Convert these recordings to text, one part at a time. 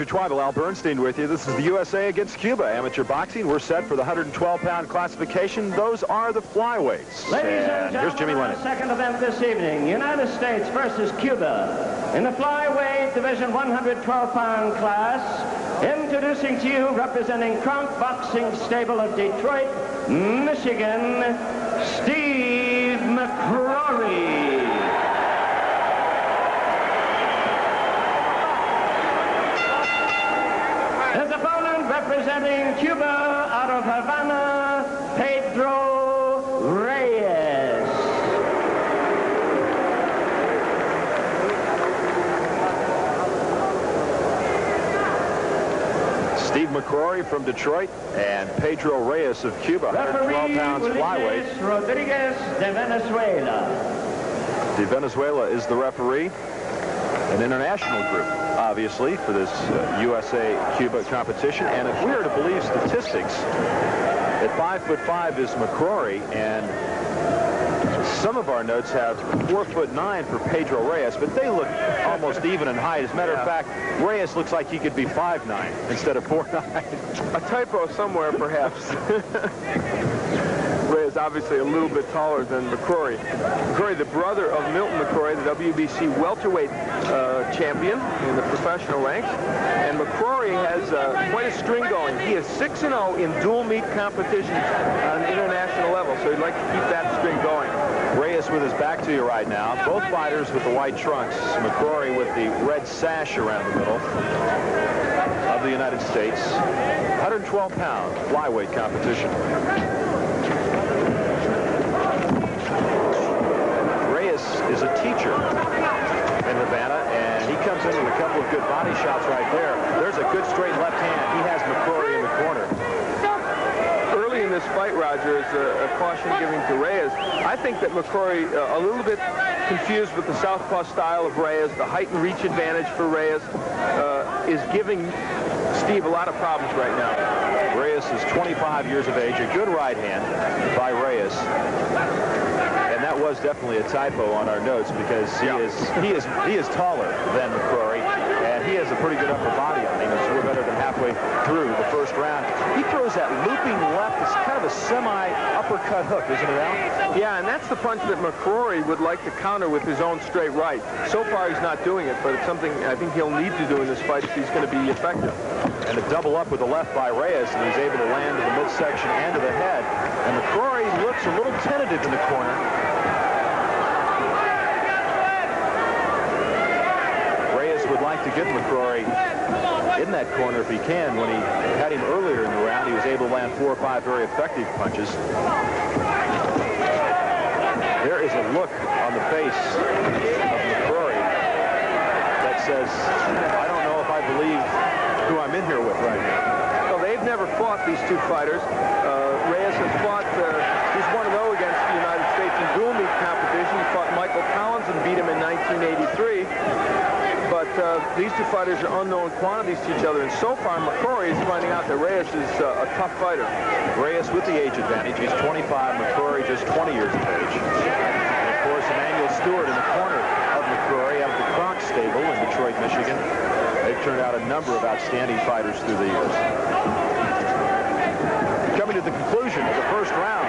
Tribal, Al Bernstein with you. This is the USA against Cuba amateur boxing. We're set for the 112-pound classification. Those are the flyweights. Ladies and here's Jimmy gentlemen, Lennon. second event this evening, United States versus Cuba. In the flyweight division 112-pound class, introducing to you, representing Kronk Boxing Stable of Detroit, Michigan, Steve McCrory. His opponent, representing Cuba out of Havana, Pedro Reyes. Steve McCrory from Detroit and Pedro Reyes of Cuba, 112 pounds flyweight. Rodriguez de Venezuela. De Venezuela is the referee. An international group, obviously, for this USA-Cuba competition. And if we are to believe statistics, at 5'5" is McCrory, and some of our notes have 4'9" for Pedro Reyes, but they look almost even in height. As a matter of fact, Reyes looks like he could be 5'9" instead of 4'9". A typo somewhere, perhaps. Reyes obviously a little bit taller than McCrory. McCrory, the brother of Milton McCrory, the WBC welterweight champion in the professional ranks. And McCrory has quite a string going. He is 6-0 in dual meet competitions on the international level, so he'd like to keep that string going. Reyes with his back to you right now. Both fighters with the white trunks. McCrory with the red sash around the middle of the United States. 112-pound flyweight competition. Reyes is a teacher in Havana, and he comes in with a couple of good body shots right there. There's a good straight left hand. He has McCrory in the corner. Early in this fight, Roger, is a caution given to Reyes. I think that McCrory, a little bit confused with the southpaw style of Reyes, the height and reach advantage for Reyes, is giving Steve a lot of problems right now. Reyes is 25 years of age, a good right hand by Reyes. And that was definitely a typo on our notes because he is taller than McCrory, and he has a pretty good upper body on him. So we're better than halfway through the first round. He throws that looping left. It's kind of a semi-uppercut hook, isn't it, Al? Yeah, and that's the punch that McCrory would like to counter with his own straight right. So far, he's not doing it, but it's something I think he'll need to do in this fight if he's going to be effective. And a double up with the left by Reyes, and he's able to land to the midsection and to the head. And McCrory looks a little tentative in the corner. Reyes would like to get McCrory in that corner if he can. When he had him earlier in the round, he was able to land 4 or 5 very effective punches. There is a look on the face of McCrory that says, I don't know if I believe who I'm in here with right now. Well, they've never fought, these two fighters. Reyes has fought, he's 1-0 against the United States in dual meet competition. He fought Michael Collins and beat him in 1983. But these two fighters are unknown quantities to each other, and so far McCrory is finding out that Reyes is a tough fighter. Reyes with the age advantage. He's 25, McCrory just 20 years of age. And of course, Emmanuel Stewart in the corner of McCrory out of the Kronk stable in Detroit, Michigan. They've turned out a number of outstanding fighters through the years. Coming to the conclusion of the first round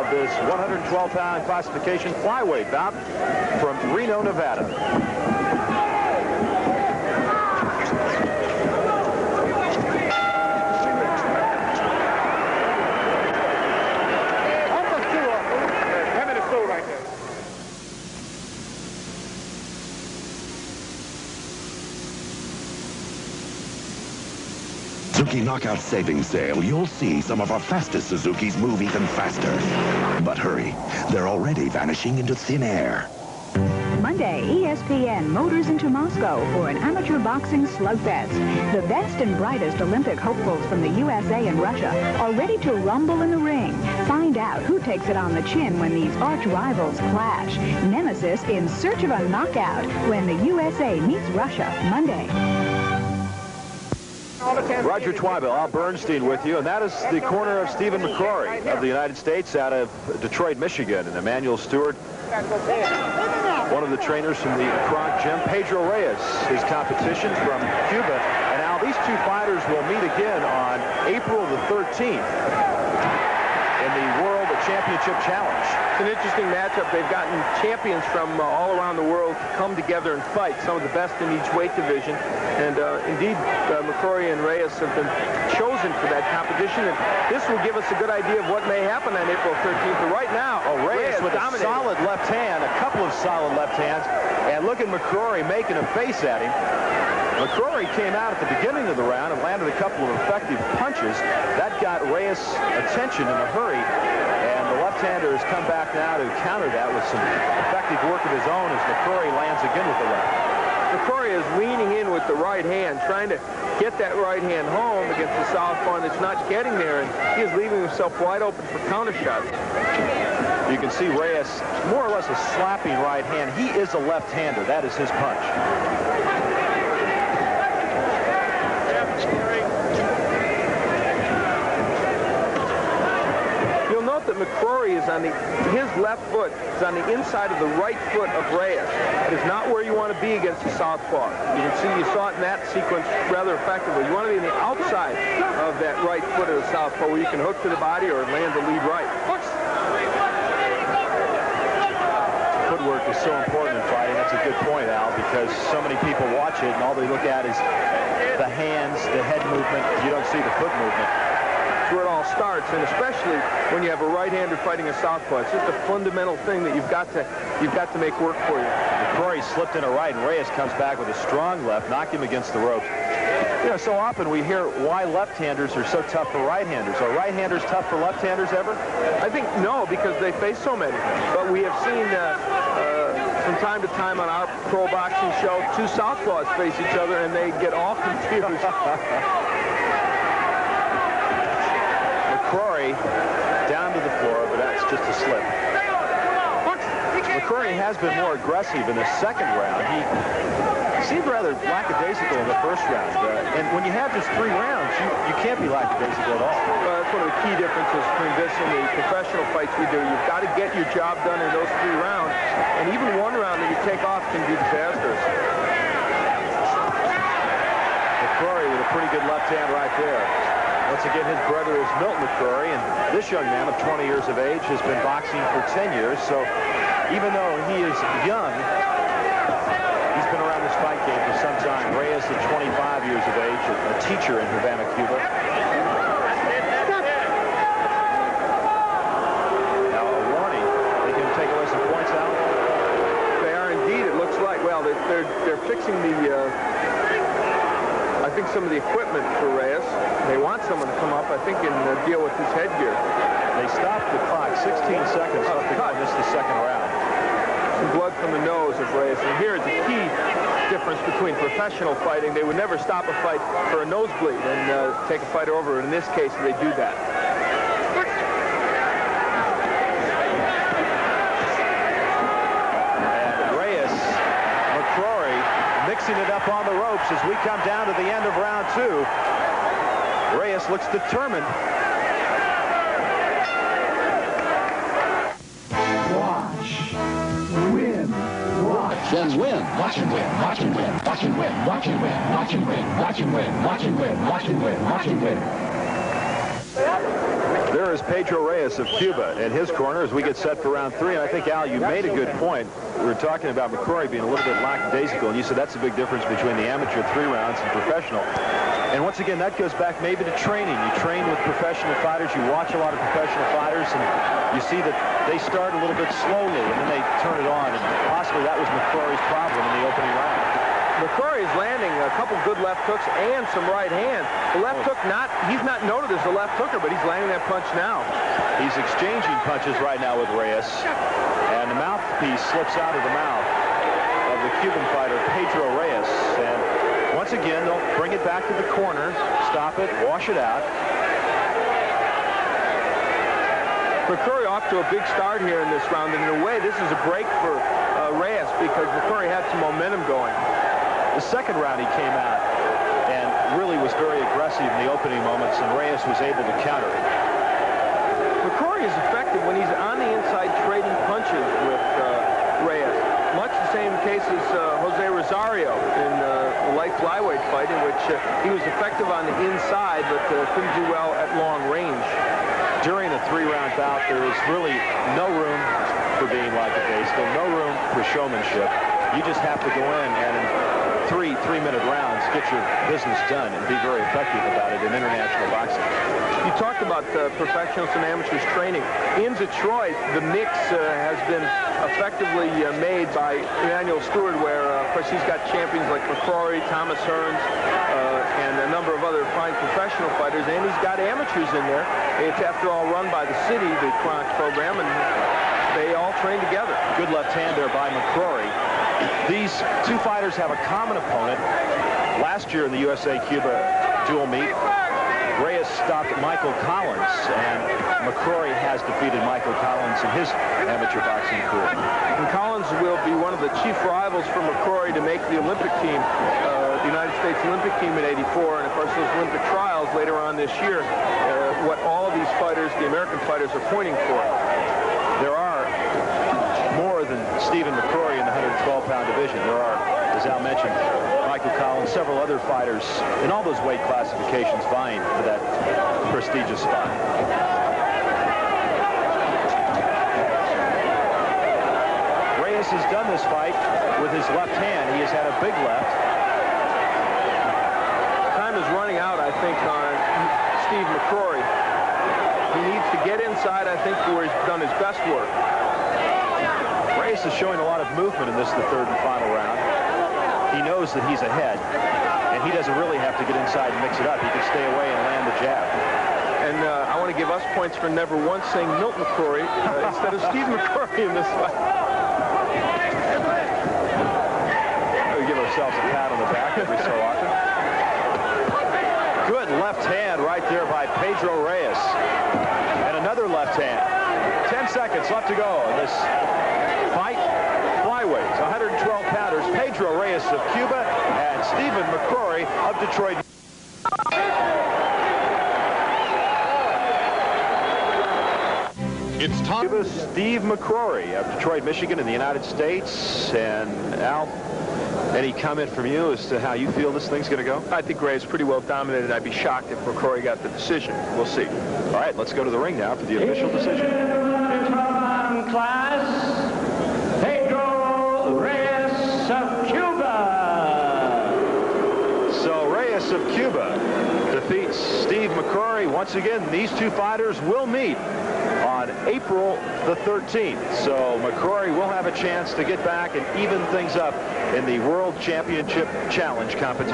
of this 112-pound classification flyweight bout from Reno, Nevada. Suzuki Knockout Savings Sale, you'll see some of our fastest Suzukis move even faster. But hurry, they're already vanishing into thin air. Monday, ESPN motors into Moscow for an amateur boxing slugfest. The best and brightest Olympic hopefuls from the USA and Russia are ready to rumble in the ring. Find out who takes it on the chin when these arch rivals clash. Nemesis in search of a knockout when the USA meets Russia Monday. Roger Twibell, Al Bernstein with you, and that is the corner of Stephen McCrory of the United States out of Detroit, Michigan, and Emmanuel Stewart, one of the trainers from the Kronk gym. Pedro Reyes, his competition from Cuba. And Al, these two fighters will meet again on April the 13th in the World Championship Challenge. It's an interesting matchup. They've gotten champions from all around the world to come together and fight, some of the best in each weight division. And indeed, McCrory and Reyes have been chosen for that competition. And this will give us a good idea of what may happen on April 13th. But right now, Reyes with a solid left hand, a couple of solid left hands. And look at McCrory making a face at him. McCrory came out at the beginning of the round and landed a couple of effective punches. That got Reyes' attention in a hurry. And the left-hander has come back now to counter that with some effective work of his own as McCrory lands again with the left. McCrory is leaning in with the right hand, trying to get that right hand home against the southpaw, and it's not getting there, and he is leaving himself wide open for counter shots. You can see Reyes, more or less a slapping right hand. He is a left-hander. That is his punch. You'll note that McCrory is on his left foot is on the inside of the right foot of Reyes. It is not where you want to be against the southpaw. You can see you saw it in that sequence rather effectively. You want to be on the outside of that right foot of the southpaw where you can hook to the body or land the lead right. Footwork is so important in fighting. That's a good point, Al, because so many people watch it and all they look at is the hands, the head movement. You don't see the foot movement. That's where it all starts, and especially when you have a right-hander fighting a southpaw. It's just a fundamental thing that you've got to make work for you. McCrory slipped in a right, and Reyes comes back with a strong left, knocked him against the ropes. You know, so often we hear why left-handers are so tough for right-handers. Are right-handers tough for left-handers ever? I think no, because they face so many. But we have seen from time to time on our pro boxing show, two southpaws face each other, and they get all confused. McCrory down to the floor, but that's just a slip. McCrory has been more aggressive in the second round. He seemed rather lackadaisical in the first round. And when you have just 3 rounds, you can't be lackadaisical at all. That's one of the key differences between this and the professional fights we do. You've got to get your job done in those 3 rounds. And even one round that you take off can be disastrous. McCrory with a pretty good left hand right there. Once again, his brother is Milton McCrory, and this young man of 20 years of age has been boxing for 10 years. So even though he is young, he's been around this fight game for some time. Reyes is 25 years of age, a teacher in Havana, Cuba. Now a warning. They can take away some points out. They are indeed. It looks like. Well, they're fixing the. I think some of the equipment for Reyes. They want someone to come up, I think, and deal with his headgear. They stopped the clock. 16 seconds left to go in this the second round. Some blood from the nose of Reyes. And here's the key difference between professional fighting. They would never stop a fight for a nosebleed and take a fighter over. In this case, they do that. And Reyes, McCrory, mixing it up on the ropes as we come down to the end of round 2. Reyes looks determined. Watch, win, watch. Then win. Watch and win, watch and win, watch and win, watch and win, watch and win, watch and win, watch and win, watch and win, watch and win. There is Pedro Reyes of Cuba in his corner as we get set for round 3. And I think, Al, you made a good point. We were talking about McCrory being a little bit lackadaisical, and you said that's a big difference between the amateur 3 rounds and professional. And once again, that goes back maybe to training. You train with professional fighters. You watch a lot of professional fighters, and you see that they start a little bit slowly, and then they turn it on. And possibly that was McCrory's problem in the opening round. McCrory is landing a couple good left hooks and some right hands. The left hook, he's not noted as a left hooker, but he's landing that punch now. He's exchanging punches right now with Reyes, and the mouthpiece slips out of the mouth of the Cuban fighter, Pedro Reyes. And once again, they'll bring it back to the corner, stop it, wash it out. McCrory off to a big start here in this round, and in a way, this is a break for Reyes because McCrory had some momentum going. The second round, he came out and really was very aggressive in the opening moments, and Reyes was able to counter it. McCrory is effective when he's on the inside trading punches with Reyes. Much the the same case as Jose Rosario in the light flyweight fight, in which he was effective on the inside, but couldn't do well at long range. During a 3-round bout, there is really no room for being lackadaisical, no room for showmanship. You just have to go in and in three-minute rounds get your business done and be very effective about it in international boxing. You talked about professionals and amateurs training. In Detroit, the mix has been effectively made by Emanuel Stewart, where, of course, he's got champions like McCrory, Thomas Hearns, and a number of other fine professional fighters, and he's got amateurs in there. It's, after all, run by the city, the Chronic program, and they all train together. Good left hand there by McCrory. These two fighters have a common opponent. Last year in the USA-Cuba dual meet, Reyes stopped Michael Collins, and McCrory has defeated Michael Collins in his amateur boxing career. And Collins will be one of the chief rivals for McCrory to make the Olympic team, the United States Olympic team in '84, and of course those Olympic trials later on this year, what all of these fighters, the American fighters, are pointing for. There are more than Stephen McCrory in the 112-pound division. There are, as Al mentioned, Michael Collins, several other fighters in all those weight classifications vying for that prestigious spot. Reyes has done this fight with his left hand. He has had a big left. Time is running out, I think, on Steve McCrory. He needs to get inside, I think, where he's done his best work. Reyes is showing a lot of movement in this, the third and final round. He knows that he's ahead, and he doesn't really have to get inside and mix it up. He can stay away and land the jab. And I want to give us points for never once saying Milt McCrory instead of Steve McCrory in this fight. We give ourselves a pat on the back every so often. Good left hand right there by Pedro Reyes. And another left hand. 10 seconds left to go in this fight. Flyweights, 112-pounders, Pedro Reyes of Cuba and Stephen McCrory of Detroit. It's time. Cuba, Steve McCrory of Detroit, Michigan in the United States. And Al, any comment from you as to how you feel this thing's going to go? I think Reyes pretty well dominated. I'd be shocked if McCrory got the decision. We'll see. All right, let's go to the ring now for the official decision. Class, Pedro Reyes of Cuba. So Reyes of Cuba defeats Steve McCrory. Once again, these two fighters will meet on April the 13th. So McCrory will have a chance to get back and even things up in the World Championship Challenge competition.